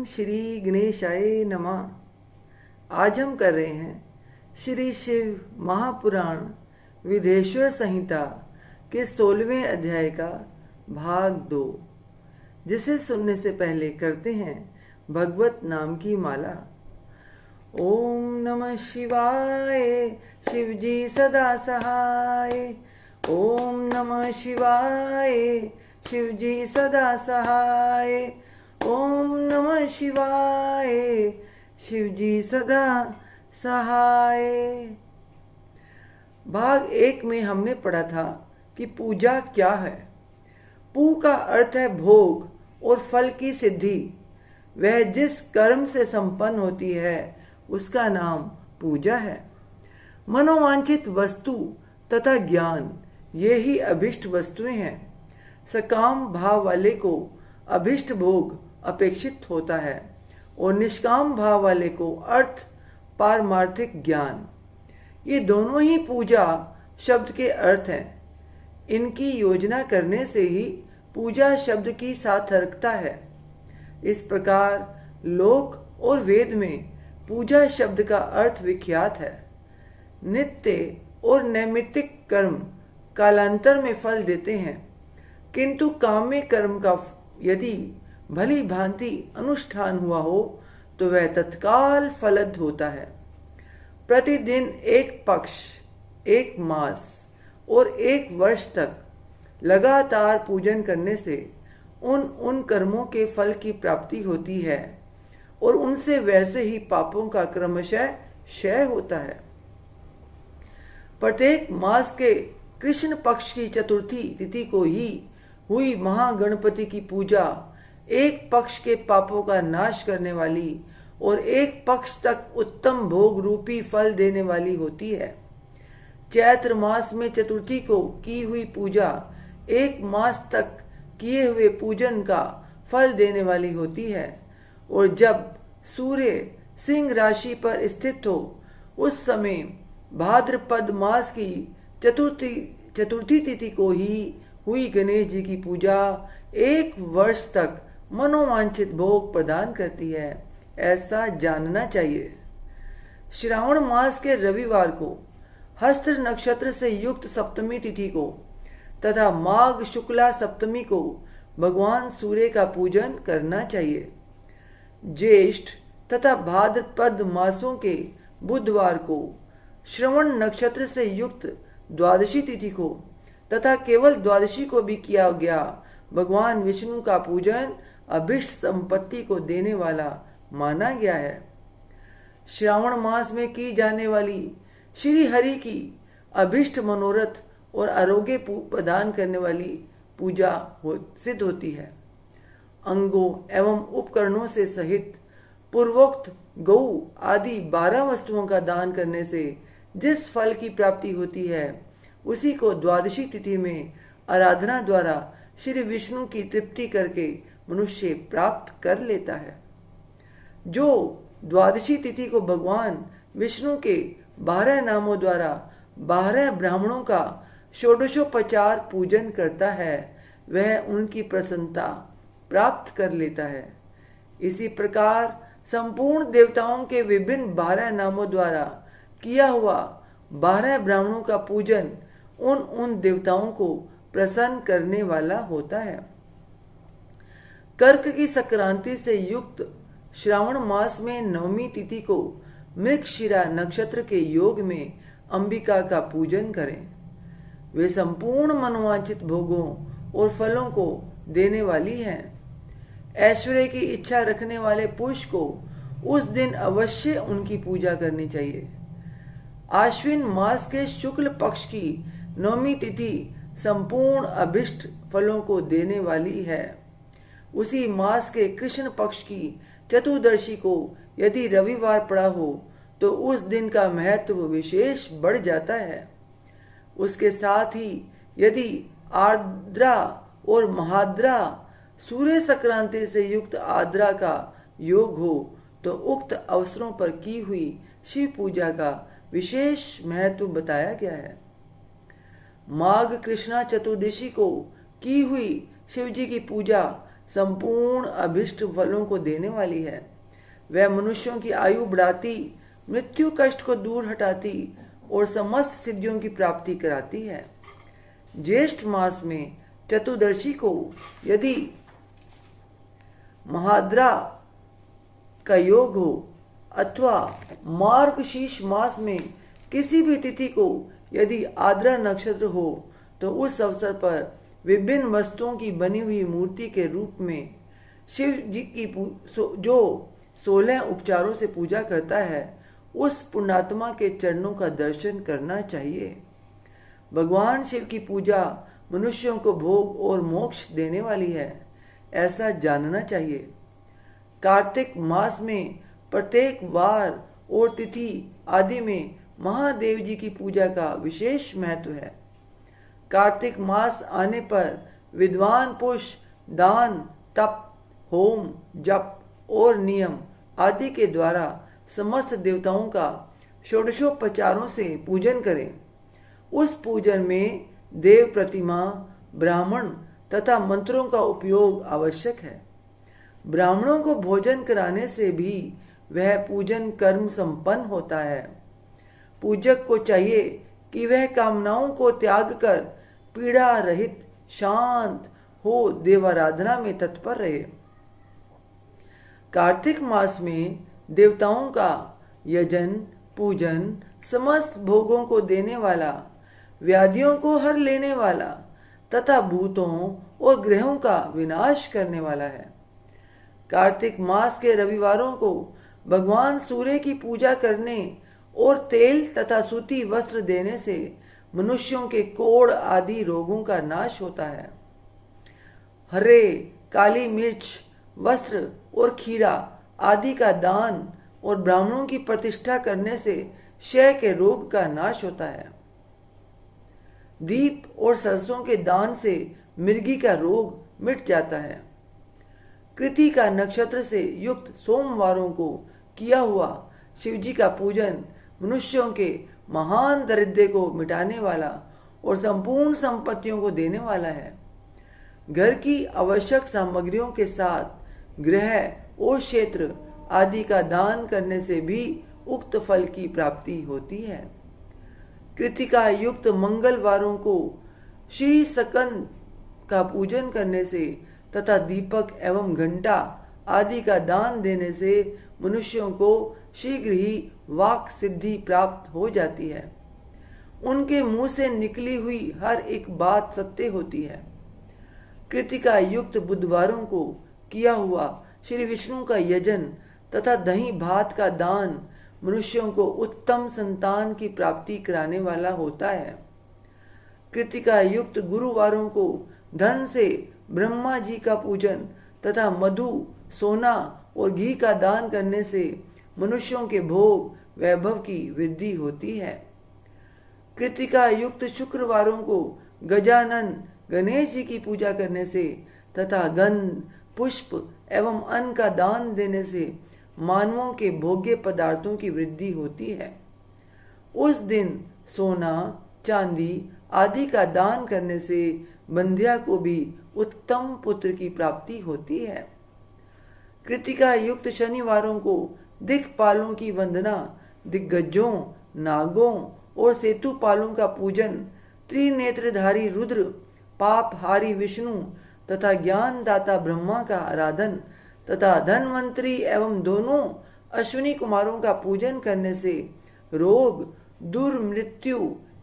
श्री गणेशाय नमः। आज हम कर रहे हैं श्री शिव महापुराण विदेश्वर संहिता के 16वें अध्याय का भाग 2, जिसे सुनने से पहले करते हैं भगवत नाम की माला। ओम नमः शिवाय, शिव जी सदा सहाय। ओम नमः शिवाय, शिव जी सदा सहाय। ओम नमः शिवाय, शिव जी सदा सहाय। भाग 1 में हमने पढ़ा था कि पूजा क्या है। पू का अर्थ है भोग और फल की सिद्धि। वह जिस कर्म से संपन्न होती है उसका नाम पूजा है। मनोवांछित वस्तु तथा ज्ञान, ये ही अभिष्ट वस्तुएं हैं। सकाम भाव वाले को अभिष्ट भोग अपेक्षित होता है और निष्काम भाव वाले को अर्थ पारमार्थिक ज्ञान। ये दोनों ही पूजा शब्द के अर्थ हैं। इनकी योजना करने से ही पूजा शब्द की सार्थकता है। इस प्रकार लोक और वेद में पूजा शब्द का अर्थ विख्यात है। नित्य और नैमित्तिक कर्म कालांतर में फल देते हैं, किंतु काम्य कर्म का यदि भली भांति अनुष्ठान हुआ हो तो वह तत्काल फलद होता है। प्रतिदिन एक पक्ष, एक मास और एक वर्ष तक लगातार पूजन करने से उन कर्मों के फल की प्राप्ति होती है और उनसे वैसे ही पापों का क्रमशः क्षय होता है। प्रत्येक मास के कृष्ण पक्ष की चतुर्थी तिथि को ही हुई महागणपति की पूजा एक पक्ष के पापों का नाश करने वाली और एक पक्ष तक उत्तम भोग रूपी फल देने वाली होती है। चैत्र मास में चतुर्थी को की हुई पूजा एक मास तक किए हुए पूजन का फल देने वाली होती है और जब सूर्य सिंह राशि पर स्थित हो उस समय भाद्रपद मास की चतुर्थी तिथि को ही हुई गणेश जी की पूजा एक वर्ष तक मनोवांछित भोग प्रदान करती है, ऐसा जानना चाहिए। श्रावण मास के रविवार को हस्त्र नक्षत्र से युक्त सप्तमी तिथि को तथा माघ शुक्ला सप्तमी को भगवान सूर्य का पूजन करना चाहिए। ज्येष्ठ तथा भाद्रपद मासों के बुधवार को श्रवण नक्षत्र से युक्त द्वादशी तिथि को तथा केवल द्वादशी को भी किया गया भगवान विष्णु का पूजन अभिष्ट संपत्ति को देने वाला माना गया है। श्रावण मास में की जाने वाली श्री हरि की अभिष्ट मनोरथ और आरोग्य प्रदान करने वाली पूजा सिद्ध होती है। अंगों एवं उपकरणों से सहित पूर्वोक्त गौ आदि 12 वस्तुओं का दान करने से जिस फल की प्राप्ति होती है उसी को द्वादशी तिथि में आराधना द्वारा श्री विष्णु की तृप्ति करके मनुष्य प्राप्त कर लेता है। जो द्वादशी तिथि को भगवान विष्णु के 12 नामों द्वारा 12 ब्राह्मणों का षोडशोपचार पूजन करता है वह उनकी प्रसन्नता प्राप्त कर लेता है। इसी प्रकार संपूर्ण देवताओं के विभिन्न 12 नामों द्वारा किया हुआ 12 ब्राह्मणों का पूजन उन देवताओं को प्रसन्न करने वाला होता है। कर्क की संक्रांति से युक्त श्रावण मास में नवमी तिथि को मृगशिरा नक्षत्र के योग में अंबिका का पूजन करें। वे संपूर्ण मनोवांछित भोगों और फलों को देने वाली हैं। ऐश्वर्य की इच्छा रखने वाले पुरुष को उस दिन अवश्य उनकी पूजा करनी चाहिए। आश्विन मास के शुक्ल पक्ष की नवमी तिथि संपूर्ण अभिष्ट फलों को देने वाली है। उसी मास के कृष्ण पक्ष की चतुर्दशी को यदि रविवार पड़ा हो तो उस दिन का महत्व विशेष बढ़ जाता है। उसके साथ ही यदि आर्द्रा और महाद्रा सूर्य संक्रांति से युक्त आद्रा का योग हो तो उक्त अवसरों पर की हुई शिव पूजा का विशेष महत्व बताया गया है। माघ कृष्णा चतुर्दशी को की हुई शिव जी की पूजा संपूर्ण अभिष्ट फलों को देने वाली है। वह मनुष्यों की आयु बढ़ाती, मृत्यु कष्ट को दूर हटाती और समस्त सिद्धियों की प्राप्ति कराती है। ज्येष्ठ मास में चतुर्दशी को यदि महाद्रा का योग हो अथवा मार्गशीर्ष मास में किसी भी तिथि को यदि आद्रा नक्षत्र हो तो उस अवसर पर विभिन्न वस्तुओं की बनी हुई मूर्ति के रूप में शिव जी की जो 16 उपचारों से पूजा करता है उस पुण्यात्मा के चरणों का दर्शन करना चाहिए। भगवान शिव की पूजा मनुष्यों को भोग और मोक्ष देने वाली है, ऐसा जानना चाहिए। कार्तिक मास में प्रत्येक वार और तिथि आदि में महादेव जी की पूजा का विशेष महत्व है। कार्तिक मास आने पर विद्वान पुरुष दान, तप, होम, जप और नियम आदि के द्वारा समस्त देवताओं का षोडशोपचारों से पूजन करें। उस पूजन में देव प्रतिमा, ब्राह्मण तथा मंत्रों का उपयोग आवश्यक है। ब्राह्मणों को भोजन कराने से भी वह पूजन कर्म संपन्न होता है। पूजक को चाहिए कि वह कामनाओं को त्याग कर पीड़ा रहित शांत हो देवाराधना में तत्पर रहे। कार्तिक मास में देवताओं का यजन, पूजन समस्त भोगों को देने वाला, व्याधियों को हर लेने वाला तथा भूतों और ग्रहों का विनाश करने वाला है। कार्तिक मास के रविवारों को भगवान सूर्य की पूजा करने और तेल तथा सूती वस्त्र देने से मनुष्यों के कोढ़ आदि रोगों का नाश होता है। हरे, काली मिर्च, वस्त्र और खीरा आदि का दान और ब्राह्मणों की प्रतिष्ठा करने से क्षय के रोग का नाश होता है। दीप और सरसों के दान से मिर्गी का रोग मिट जाता है। कृतिका नक्षत्र से युक्त सोमवारों को किया हुआ शिवजी का पूजन मनुष्यों के महान दरिद्र को मिटाने वाला और संपूर्ण संपत्तियों को देने वाला है। घर की आवश्यक सामग्रियों के साथ गृह और क्षेत्र आदि का दान करने से भी उक्त फल की प्राप्ति होती है। कृतिका युक्त मंगलवारों को श्री सकंद का पूजन करने से तथा दीपक एवं घंटा आदि का दान देने से मनुष्यों को शीघ्र ही वाक सिद्धि प्राप्त हो जाती है। उनके मुंह से निकली हुई हर एक बात सत्य होती है। कृतिका युक्त बुधवारों को किया हुआ श्री विष्णु का यजन तथा दही भात का दान मनुष्यों को उत्तम संतान की प्राप्ति कराने वाला होता है। कृतिका युक्त गुरुवारों को धन से ब्रह्मा जी का पूजन तथा मधु, सोना और घी का दान करने से मनुष्यों के भोग वैभव की वृद्धि होती है। कृतिका युक्त शुक्रवारों को गजानन गणेश जी की पूजा करने से तथा गंध, पुष्प एवं अन्न का दान देने से मानवों के भोग्य पदार्थों की वृद्धि होती है। उस दिन सोना, चांदी आदि का दान करने से बंध्या को भी उत्तम पुत्र की प्राप्ति होती है। कृतिका युक्त शनिवारों को दिक्पालों की वंदना, दिग्गजों, नागों और सेतुपालों का पूजन, त्रिनेत्रधारी रुद्र, पापहारी विष्णु तथा ज्ञानदाता ब्रह्मा का आराधन तथा धनवंतरी एवं दोनों अश्विनी कुमारों का पूजन करने से रोग, दुर्मृत्यु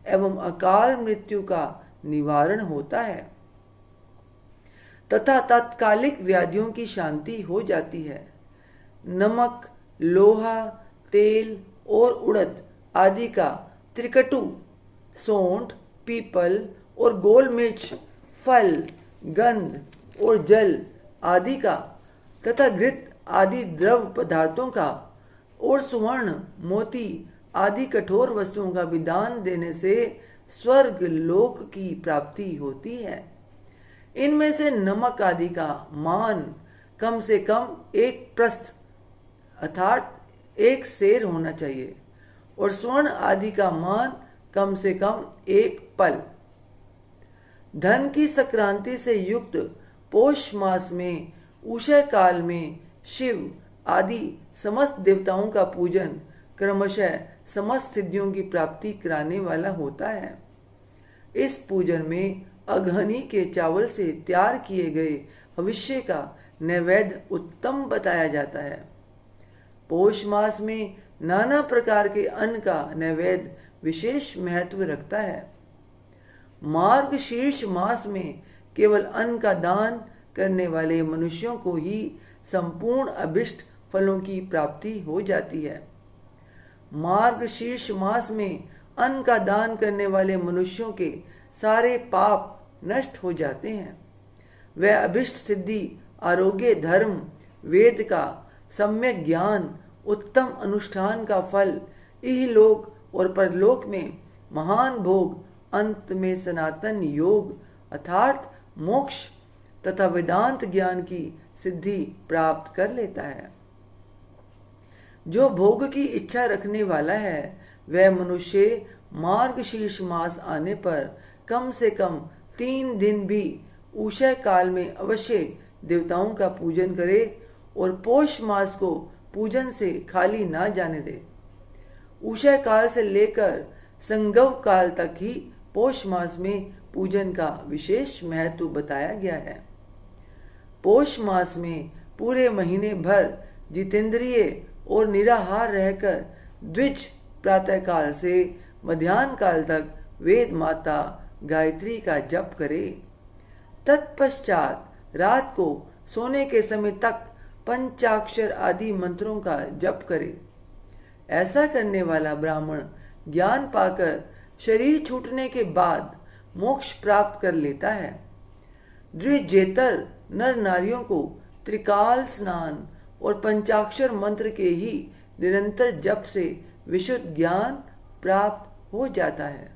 एवं अकाल मृत्यु का निवारण होता है तथा तात्कालिक व्याधियों की शांति हो जाती है। नमक, लोहा, तेल और उड़द आदि का त्रिकटु, सौंठ, पीपल और गोल मिर्च, फल, गंध और जल आदि का तथा घृत आदि द्रव पदार्थों का और सुवर्ण, मोती आदि कठोर वस्तुओं का विदान देने से स्वर्ग लोक की प्राप्ति होती है। इनमें से नमक आदि का मान कम से कम 1 प्रस्थ अर्थात 1 सेर होना चाहिए और स्वर्ण आदि का मान कम से कम 1 पल। धन की संक्रांति से युक्त पौष मास में उषय काल में शिव आदि समस्त देवताओं का पूजन क्रमशः समस्त सिद्धियों की प्राप्ति कराने वाला होता है। इस पूजन में अघनी के चावल से तैयार किए गए हविष्य का नैवेद्य उत्तम बताया जाता है। पौष मास में नाना प्रकार के अन्न का नैवेद्य विशेष महत्व रखता है। मार्गशीर्ष मास में केवल अन्न का दान करने वाले मनुष्यों को ही संपूर्ण अभिष्ट फलों की प्राप्ति हो जाती है। मार्गशीर्ष मास में अन्न का दान करने वाले मनुष्यों के सारे पाप नष्ट हो जाते हैं। वह अभिष्ट सिद्धि, आरोग्य, धर्म, वेद का सम्यक ज्ञान, उत्तम अनुष्ठान का फल, इहलोक और परलोक में महान भोग, अंत में सनातन योग अर्थात मोक्ष तथा वेदांत ज्ञान की सिद्धि प्राप्त कर लेता है। जो भोग की इच्छा रखने वाला है वह मनुष्य मार्गशीर्ष मास आने पर कम से कम 3 दिन भी उषय काल में अवश्य देवताओं का पूजन करे और पौष मास को पूजन से खाली ना जाने दे। उषय काल से लेकर संगव काल तक ही पौष मास में पूजन का विशेष महत्व बताया गया है। पौष मास में पूरे महीने भर जितेंद्रिय और निराहार रहकर द्विज प्रातः काल से मध्याह्न काल तक वेद माता गायत्री का जप करे। तत्पश्चात रात को सोने के समय तक पंचाक्षर आदि मंत्रों का जप करे। ऐसा करने वाला ब्राह्मण ज्ञान पाकर शरीर छूटने के बाद मोक्ष प्राप्त कर लेता है। द्विजेतर नर नारियों को त्रिकाल स्नान और पंचाक्षर मंत्र के ही निरंतर जप से विशुद्ध ज्ञान प्राप्त हो जाता है।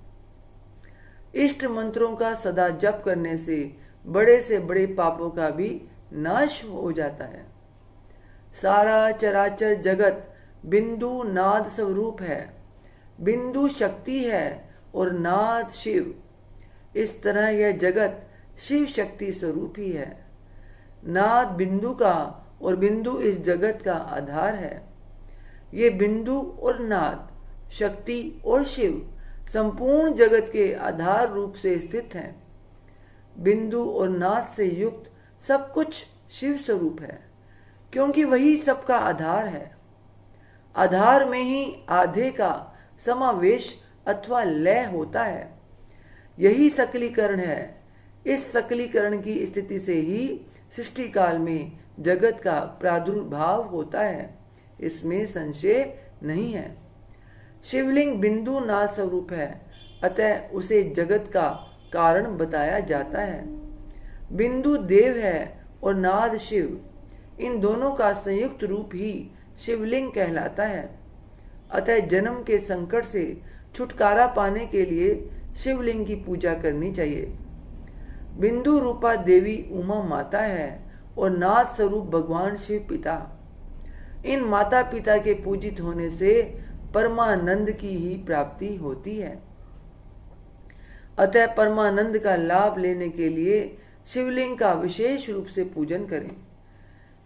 इष्ट मंत्रों का सदा जप करने से बड़े पापों का भी नाश हो जाता है। सारा चराचर जगत बिंदु नाद स्वरूप है। बिंदु शक्ति है और नाद शिव। इस तरह यह जगत शिव शक्ति स्वरूप ही है। नाद बिंदु का और बिंदु इस जगत का आधार है। ये बिंदु और नाद, शक्ति और शिव संपूर्ण जगत के आधार रूप से स्थित हैं। बिंदु और नाद से युक्त सब कुछ शिव स्वरूप है, क्योंकि वही सबका आधार है। आधार में ही आधे का समावेश अथवा लय होता है। यही सकलीकरण है। इस सकलीकरण की स्थिति से ही सृष्टि काल में जगत का प्रादुर्भाव होता है, इसमें संशय नहीं है। शिवलिंग बिंदु नाद स्वरूप है, अतः उसे जगत का कारण बताया जाता है। बिंदु देव है और नाद शिव, इन दोनों का संयुक्त रूप ही शिवलिंग कहलाता है। अतः जन्म के संकट से छुटकारा पाने के लिए शिवलिंग की पूजा करनी चाहिए। बिंदु रूपा देवी उमा माता है और नाद स्वरूप भगवान शिव पिता। इन माता पिता के पूजित होने से परमानंद की ही प्राप्ति होती है। अतः परमानंद का लाभ लेने के लिए शिवलिंग का विशेष रूप से पूजन करें।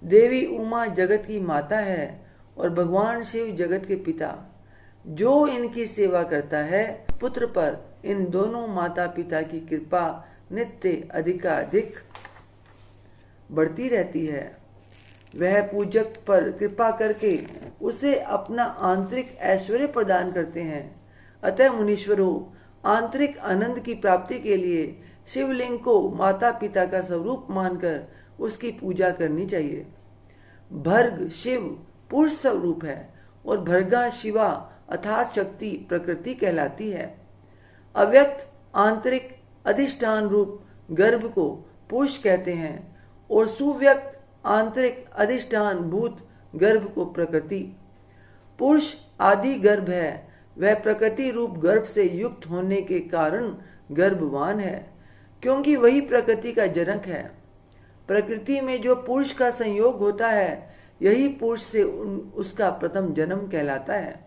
देवी उमा जगत की माता है और भगवान शिव जगत के पिता। जो इनकी सेवा करता है, पुत्र पर इन दोनों माता पिता की कृपा नित्य अधिकाधिक बढ़ती रहती है। वह पूजक पर कृपा करके उसे अपना आंतरिक ऐश्वर्य प्रदान करते हैं। अतः मुनीश्वरों, आंतरिक आनंद की प्राप्ति के लिए शिवलिंग को माता पिता का स्वरूप मानकर उसकी पूजा करनी चाहिए। भर्ग शिव पुरुष स्वरूप है और भर्गा शिवा अर्थात शक्ति प्रकृति कहलाती है। अव्यक्त आंतरिक अधिष्ठान रूप गर्भ को पुरुष कहते हैं और सुव्यक्त आंतरिक अधिष्ठान भूत गर्भ को प्रकृति। पुरुष आदि गर्भ है, वह प्रकृति रूप गर्भ से युक्त होने के कारण गर्भवान है, क्योंकि वही प्रकृति का जनक है। प्रकृति में जो पुरुष का संयोग होता है, यही पुरुष से उसका प्रथम जन्म कहलाता है।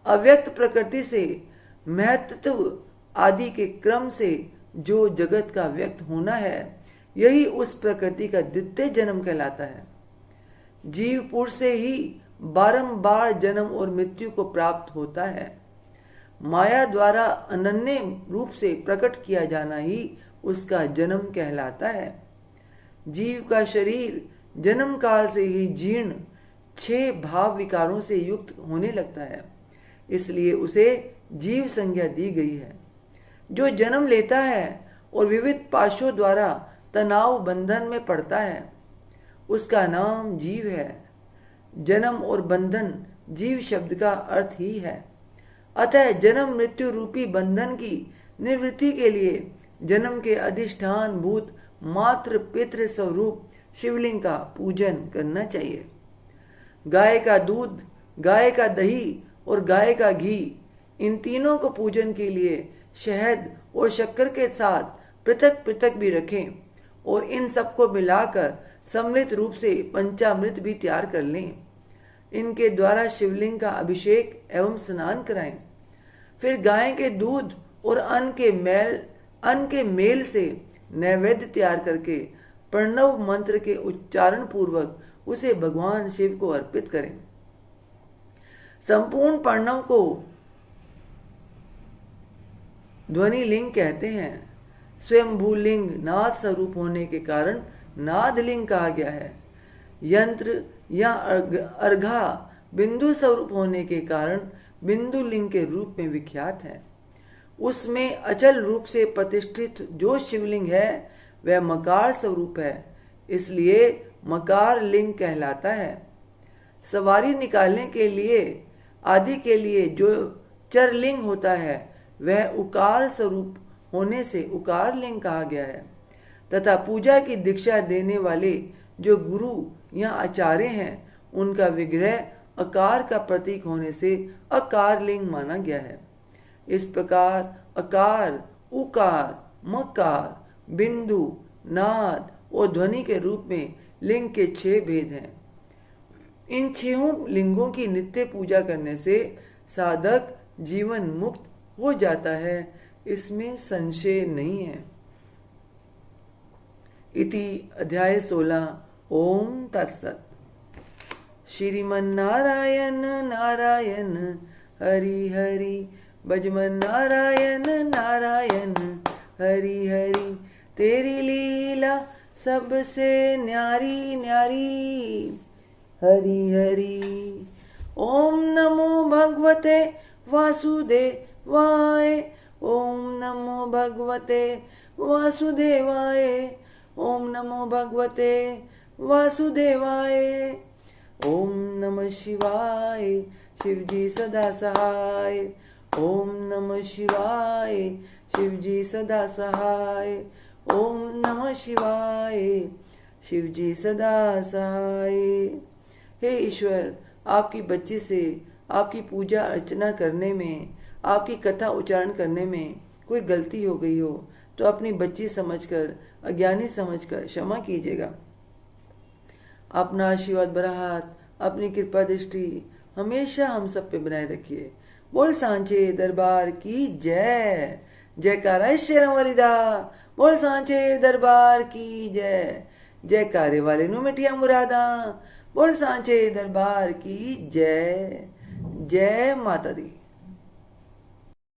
अव्यक्त प्रकृति से महत्त्व आदि के क्रम से जो जगत का व्यक्त होना है, यही उस प्रकृति का द्वितीय जन्म कहलाता है। जीव पुरुष से ही बारंबार जन्म और मृत्यु को प्राप्त होता है। माया द्वारा अनन्य रूप से प्रकट किया जाना ही उसका जन्म कहलाता है। जीव का शरीर जन्म काल से ही जीर्ण 6 भाव विकारों से युक्त होने लगता है, इसलिए उसे जीव संज्ञा दी गई है। जो जन्म लेता है और विविध पाशों द्वारा तनाव बंधन में पड़ता है, उसका नाम जीव है। जन्म और बंधन जीव शब्द का अर्थ ही है। अतः जन्म मृत्यु रूपी बंधन की निवृत्ति के लिए जन्म के अधिष्ठान भूत मात्र पितृ स्वरूप शिवलिंग का पूजन करना चाहिए। गाय का दूध, गाय का दही और गाय का घी, इन तीनों को पूजन के लिए शहद और शक्कर के साथ पृथक पृथक भी रखें और इन सबको मिलाकर सम्मिलित रूप से पंचामृत भी तैयार कर लें। इनके द्वारा शिवलिंग का अभिषेक एवं स्नान कराएं। फिर गाय के दूध और अन्न के मेल से नैवेद्य तैयार करके प्रणव मंत्र के उच्चारण पूर्वक उसे भगवान शिव को अर्पित करें। संपूर्ण प्रणव को ध्वनि लिंग कहते हैं। स्वयंभू लिंग नाद स्वरूप होने के कारण नाद लिंग कहा गया है। यंत्र या अर्घा बिंदु स्वरूप होने के कारण बिंदु लिंग के रूप में विख्यात है। उसमें अचल रूप से प्रतिष्ठित जो शिवलिंग है वह मकार स्वरूप है, इसलिए मकार लिंग कहलाता है। सवारी निकालने के लिए आदि के लिए जो चरलिंग होता है वह उकार स्वरूप होने से उकार लिंग कहा गया है, तथा पूजा की दीक्षा देने वाले जो गुरु या आचार्य हैं उनका विग्रह अकार का प्रतीक होने से अकार लिंग माना गया है। इस प्रकार अकार, उकार, मकार, बिंदु, नाद और ध्वनि के रूप में लिंग के 6 भेद हैं। इन 6 लिंगों की नित्य पूजा करने से साधक जीवन मुक्त हो जाता है, इसमें संशय नहीं है। इति अध्याय 16। ओम तत्सत। श्रीमन्नारायण नारायण हरि हरि, भजमन नारायण नारायण हरि हरि। तेरी लीला सबसे न्यारी न्यारी हरि हरि। ओम नमो भगवते वासुदेवाय। ओम नमो भगवते वासुदेवाय। ओम नमो भगवते वासुदेवाय। ओम नमः शिवाय। शिवजी सदा सहाय। ओम नमः शिवाय। शिवजी सदा सहाय। ओम नमः शिवाय। शिवजी सदा सहाय। हे ईश्वर, आपकी बच्ची से आपकी पूजा अर्चना करने में, आपकी कथा उच्चारण करने में कोई गलती हो गई हो तो अपनी बच्ची समझकर, अज्ञानी समझकर क्षमा कीजिएगा। अपना आशीर्वाद भरा हाथ, अपनी कृपा दृष्टि हमेशा हम सब पे बनाए रखिए। बोल सांचे दरबार की जय। जयकारा शेरवरिदा। बोल सांचे दरबार की जय। जयकारे वाले नु मिठिया मुरादा। बोल सांचे दरबार की जय। जय माता दी।